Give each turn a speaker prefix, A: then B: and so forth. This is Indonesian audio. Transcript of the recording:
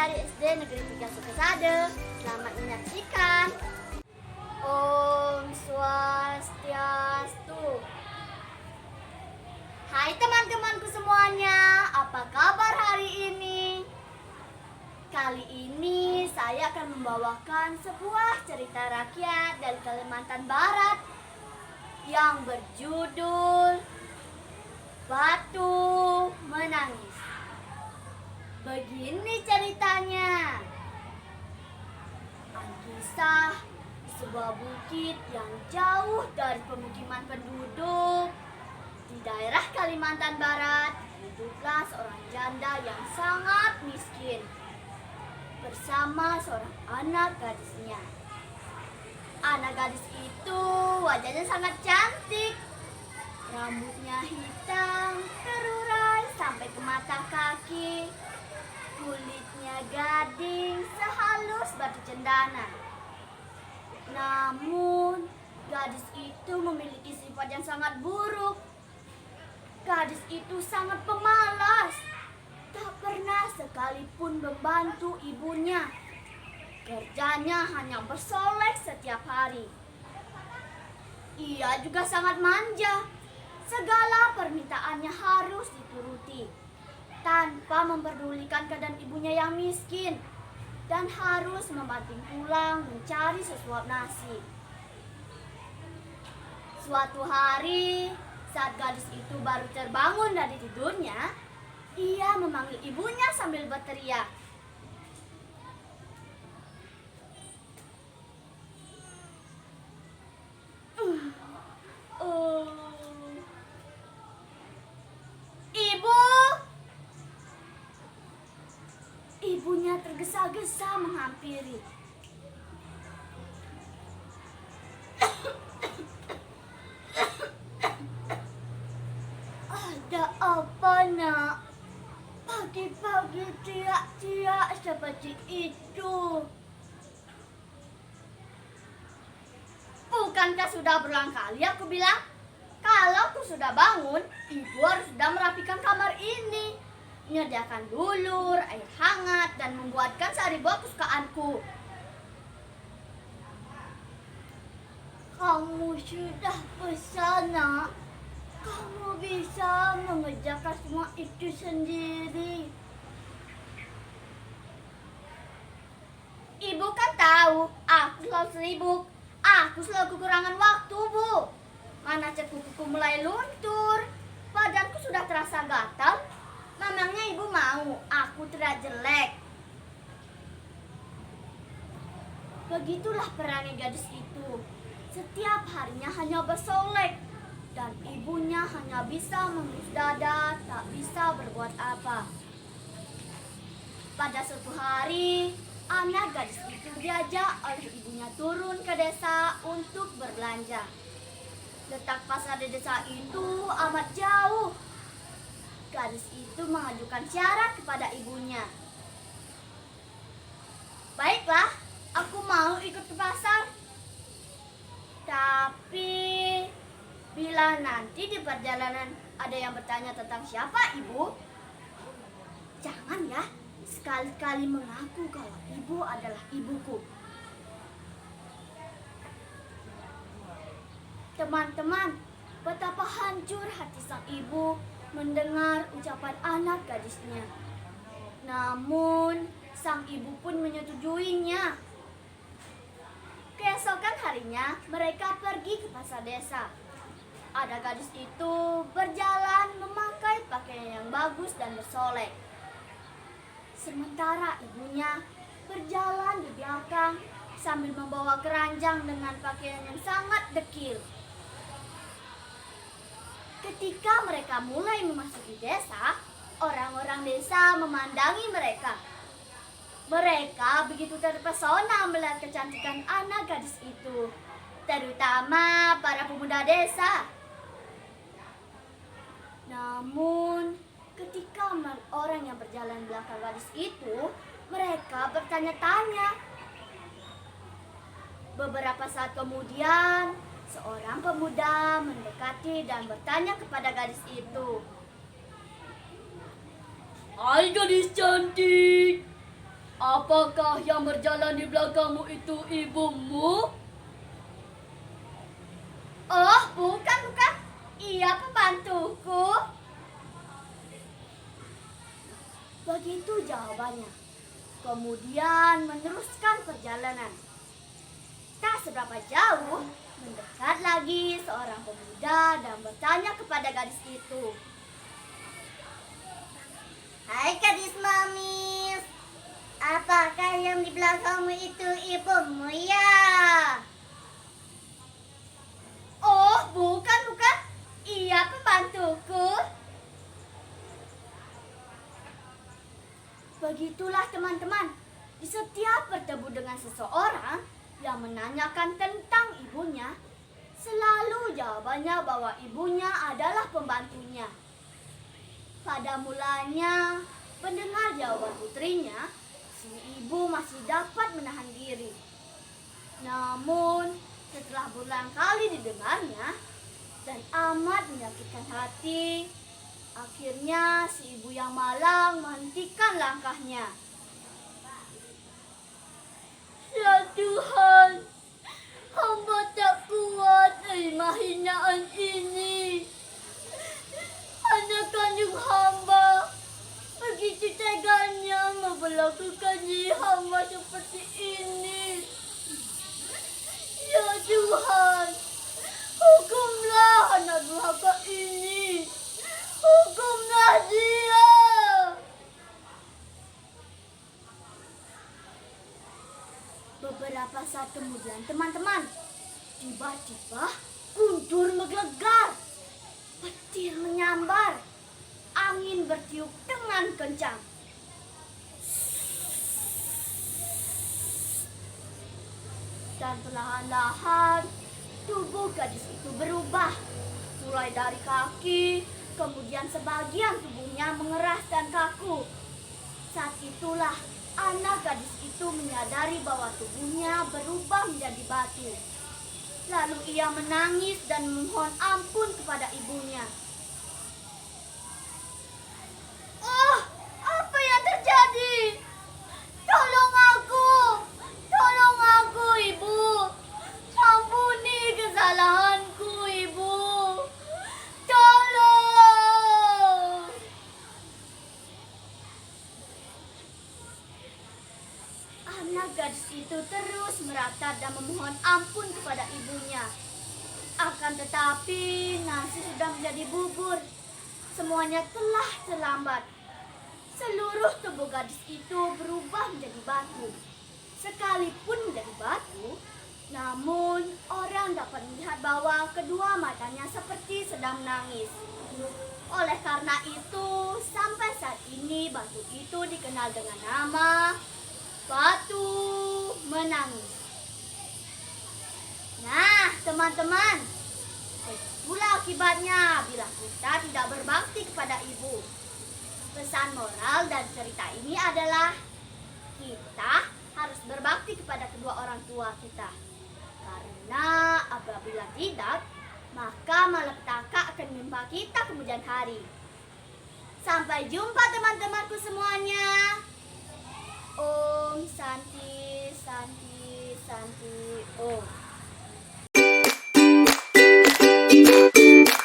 A: dari SD Negeri 3 Sukasade. Selamat menyaksikan. Om Swastiastu. Hai teman-temanku semuanya, apa kabar hari ini? Kali ini saya akan membawakan sebuah cerita rakyat dari Kalimantan Barat yang berjudul Batu Menangis. Begini ceritanya. Kisah di sebuah bukit yang jauh dari pemukiman penduduk di daerah Kalimantan Barat, hiduplah seorang janda yang sangat miskin bersama seorang anak gadisnya. Anak gadis itu wajahnya sangat cantik, rambutnya hitam terurai sampai ke mata kaki, kulitnya gading sehalus batu cendana. Namun gadis itu memiliki sifat yang sangat buruk. Gadis itu sangat pemalas, tak pernah sekalipun membantu ibunya. Kerjanya hanya bersolek setiap hari. Ia juga sangat manja. Segala permintaannya harus dituruti, tanpa memperdulikan keadaan ibunya yang miskin dan harus membanting tulang mencari sesuap nasi. Suatu hari, saat gadis itu baru terbangun dari tidurnya, ia memanggil ibunya sambil berteriak. Ibu! Ibunya tergesa-gesa menghampiri. Ada apa, nak? Pagi-pagi teriak-teriak seperti itu. Bukankah sudah berulang kali aku bilang, kalau aku sudah bangun, ibu harus sudah merapikan kamar ini, menyediakan dulur, air hangat, dan membuatkan sari buah kesukaanku. Kamu sudah besar, nak. Kamu bisa mengerjakan semua itu sendiri. Ibu kan tahu, aku selalu sibuk. Aku selalu kekurangan waktu, Bu. Mana kukuku mulai luntur, badanku sudah terasa gatal. Memangnya ibu mau aku terlihat jelek? Begitulah perangai gadis itu. Setiap harinya hanya bersolek, dan ibunya hanya bisa mengelus dada, tak bisa berbuat apa. Pada suatu hari, anak gadis itu diajak oleh ibunya turun ke desa untuk berbelanja. Letak pasar di desa itu amat jauh. Gadis itu mengajukan syarat kepada ibunya. Baiklah, aku mau ikut ke pasar. Tapi bila nanti di perjalanan ada yang bertanya tentang siapa ibu, jangan ya sekali-kali mengaku kalau ibu adalah ibuku. Teman-teman, betapa hancur hati sang ibu mendengar ucapan anak gadisnya. Namun, sang ibu pun menyetujuinya. Keesokan harinya, mereka pergi ke pasar desa. Ada gadis itu berjalan memakai pakaian yang bagus dan bersolek. Sementara ibunya berjalan di belakang sambil membawa keranjang dengan pakaian yang sangat dekil. Ketika mereka mulai memasuki desa, orang-orang desa memandangi mereka. Mereka begitu terpesona melihat kecantikan anak gadis itu, terutama para pemuda desa. Namun, ketika orang yang berjalan belakang gadis itu, mereka bertanya-tanya. Beberapa saat kemudian, seorang pemuda mendekati dan bertanya kepada gadis itu.
B: Hai gadis cantik,
A: Apakah yang berjalan di belakangmu itu ibumu? Oh, bukan, bukan. Ia pembantuku. Begitu jawabannya. Kemudian meneruskan perjalanan. Tak seberapa jauh, mendekat lagi seorang pemuda dan bertanya kepada gadis itu. Hai gadis manis, apakah yang di belakangmu itu ibumu ya? Oh, bukan, bukan. Ia pembantuku. Begitulah teman-teman, di setiap bertemu dengan seseorang yang menanyakan tentang ibunya, selalu jawabannya bahwa ibunya adalah pembantunya. Pada mulanya, mendengar jawaban putrinya, si ibu masih dapat menahan diri. Namun, setelah berulang kali didengarnya dan amat menyakitkan hati, akhirnya si ibu yang malang menghentikan langkahnya. Ya Tuhan, hamba tak kuat terima hinaan ini. Anak kandung hamba begitu teganya memperlakukan diri hamba seperti ini. Ya Tuhan, hukumlah anak durhaka ini. Hukumlah dia. Beberapa saat kemudian, teman-teman, tiba-tiba guntur menggelegar, petir menyambar, angin bertiup dengan kencang. Dan perlahan-lahan tubuh gadis itu berubah, mulai dari kaki, kemudian sebagian tubuhnya mengeras dan kaku. Saat itulah anak gadis itu menyadari bahwa tubuhnya berubah menjadi batu. Lalu ia menangis dan memohon ampun kepada ibunya. Oh, apa yang terjadi? Tolong aku ibu. Ampuni kesalahanku ibu. Tolong. Anak gadis itu terus meratap dan memohon ampun kepada ibunya. Akan tetapi nasi sudah menjadi bubur. Semuanya telah terlambat. Seluruh tubuh gadis itu berubah menjadi batu. Sekalipun menjadi batu, namun orang dapat melihat bahwa kedua matanya seperti sedang menangis. Oleh karena itu, sampai saat ini batu itu dikenal dengan nama batu menangis. Nah, teman-teman, itulah akibatnya bila kita tidak berbakti kepada ibu. Pesan moral dan cerita ini adalah kita harus berbakti kepada kedua orang tua kita. Karena apabila tidak, maka malapetaka akan menimpa kita kemudian hari. Sampai jumpa teman-temanku semuanya. Om Santi, Santi, Santi, Om.